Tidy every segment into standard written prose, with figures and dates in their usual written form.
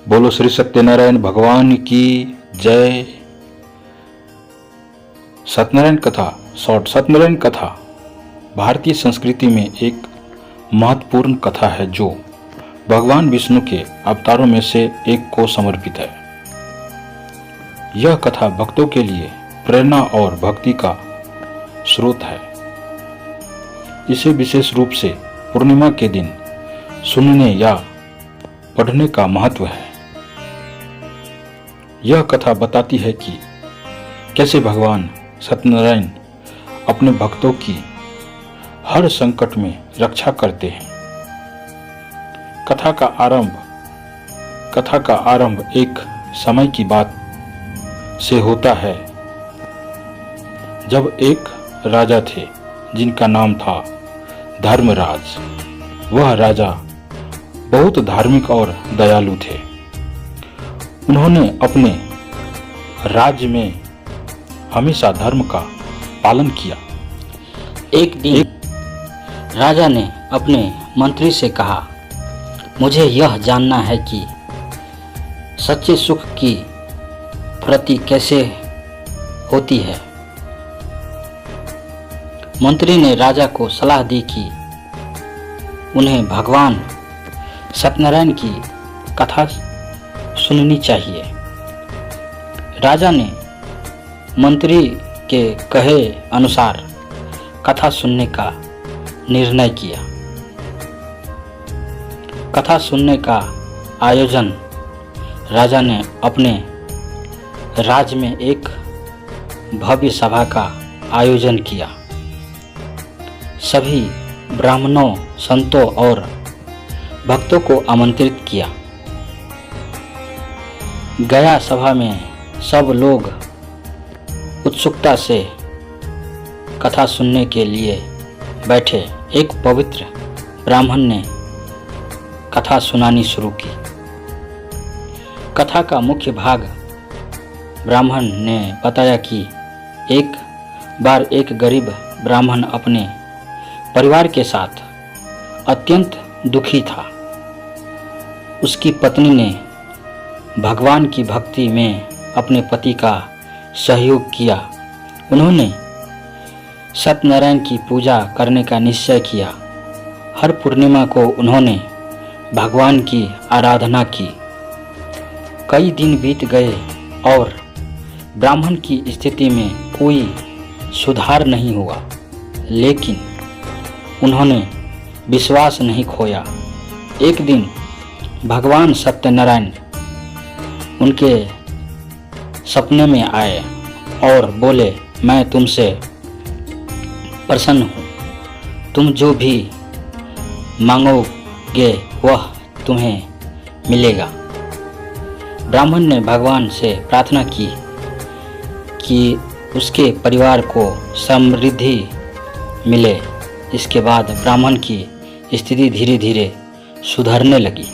बोलो श्री सत्यनारायण भगवान की जय। सत्यनारायण कथा शॉर्ट। सत्यनारायण कथा भारतीय संस्कृति में एक महत्वपूर्ण कथा है जो भगवान विष्णु के अवतारों में से एक को समर्पित है। यह कथा भक्तों के लिए प्रेरणा और भक्ति का स्रोत है। इसे विशेष रूप से पूर्णिमा के दिन सुनने या पढ़ने का महत्व है। यह कथा बताती है कि कैसे भगवान सत्यनारायण अपने भक्तों की हर संकट में रक्षा करते हैं। कथा का आरंभ एक समय की बात से होता है जब एक राजा थे जिनका नाम था धर्मराज। वह राजा बहुत धार्मिक और दयालु थे। उन्होंने अपने राज्य में हमेशा धर्म का पालन किया। एक दिन राजा ने अपने मंत्री से कहा, मुझे यह जानना है कि सच्चे सुख की प्राप्ति कैसे होती है। मंत्री ने राजा को सलाह दी कि उन्हें भगवान सत्यनारायण की कथा सुननी चाहिए। राजा ने मंत्री के कहे अनुसार कथा सुनने का निर्णय किया। कथा सुनने का आयोजन राजा ने अपने राज्य में एक भव्य सभा का आयोजन किया। सभी ब्राह्मणों, संतों और भक्तों को आमंत्रित किया गया। सभा में सब लोग उत्सुकता से कथा सुनने के लिए बैठे। एक पवित्र ब्राह्मण ने कथा सुनानी शुरू की। कथा का मुख्य भाग ब्राह्मण ने बताया कि एक बार एक गरीब ब्राह्मण अपने परिवार के साथ अत्यंत दुखी था। उसकी पत्नी ने भगवान की भक्ति में अपने पति का सहयोग किया। उन्होंने सत्यनारायण की पूजा करने का निश्चय किया। हर पूर्णिमा को उन्होंने भगवान की आराधना की। कई दिन बीत गए और ब्राह्मण की स्थिति में कोई सुधार नहीं हुआ, लेकिन उन्होंने विश्वास नहीं खोया। एक दिन भगवान सत्यनारायण उनके सपने में आए और बोले, मैं तुमसे प्रसन्न हूँ। तुम जो भी मांगोगे वह तुम्हें मिलेगा। ब्राह्मण ने भगवान से प्रार्थना की कि उसके परिवार को समृद्धि मिले। इसके बाद ब्राह्मण की स्थिति धीरे धीरे सुधरने लगी।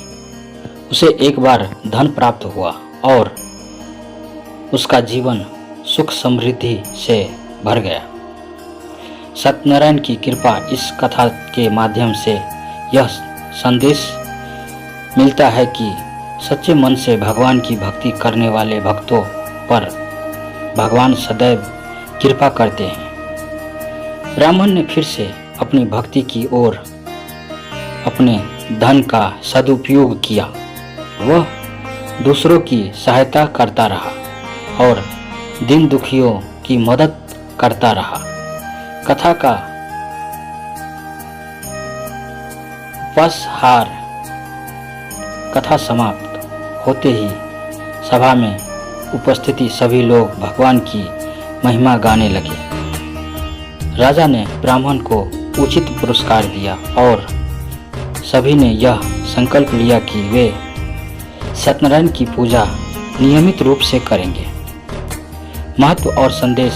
उसे एक बार धन प्राप्त हुआ और उसका जीवन सुख समृद्धि से भर गया। सत्यनारायण की कृपा। इस कथा के माध्यम से यह संदेश मिलता है कि सच्चे मन से भगवान की भक्ति करने वाले भक्तों पर भगवान सदैव कृपा करते हैं। ब्राह्मण ने फिर से अपनी भक्ति की ओर अपने धन का सदुपयोग किया। वह दूसरों की सहायता करता रहा और दीन दुखियों की मदद करता रहा। कथा का उपसंहार। कथा समाप्त होते ही सभा में उपस्थित सभी लोग भगवान की महिमा गाने लगे। राजा ने ब्राह्मण को उचित पुरस्कार दिया और सभी ने यह संकल्प लिया कि वे सत्यनारायण की पूजा नियमित रूप से करेंगे। महत्व और संदेश।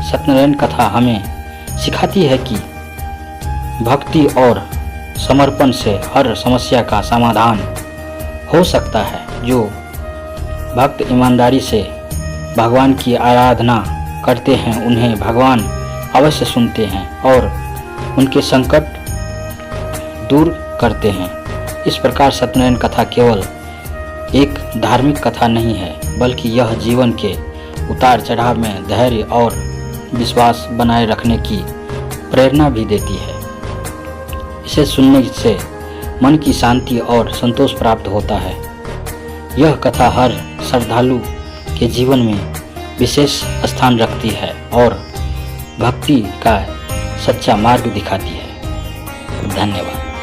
सत्यनारायण कथा हमें सिखाती है कि भक्ति और समर्पण से हर समस्या का समाधान हो सकता है। जो भक्त ईमानदारी से भगवान की आराधना करते हैं उन्हें भगवान अवश्य सुनते हैं और उनके संकट दूर करते हैं। इस प्रकार सत्यनारायण कथा केवल एक धार्मिक कथा नहीं है, बल्कि यह जीवन के उतार चढ़ाव में धैर्य और विश्वास बनाए रखने की प्रेरणा भी देती है। इसे सुनने से मन की शांति और संतोष प्राप्त होता है। यह कथा हर श्रद्धालु के जीवन में विशेष स्थान रखती है और भक्ति का सच्चा मार्ग दिखाती है। धन्यवाद।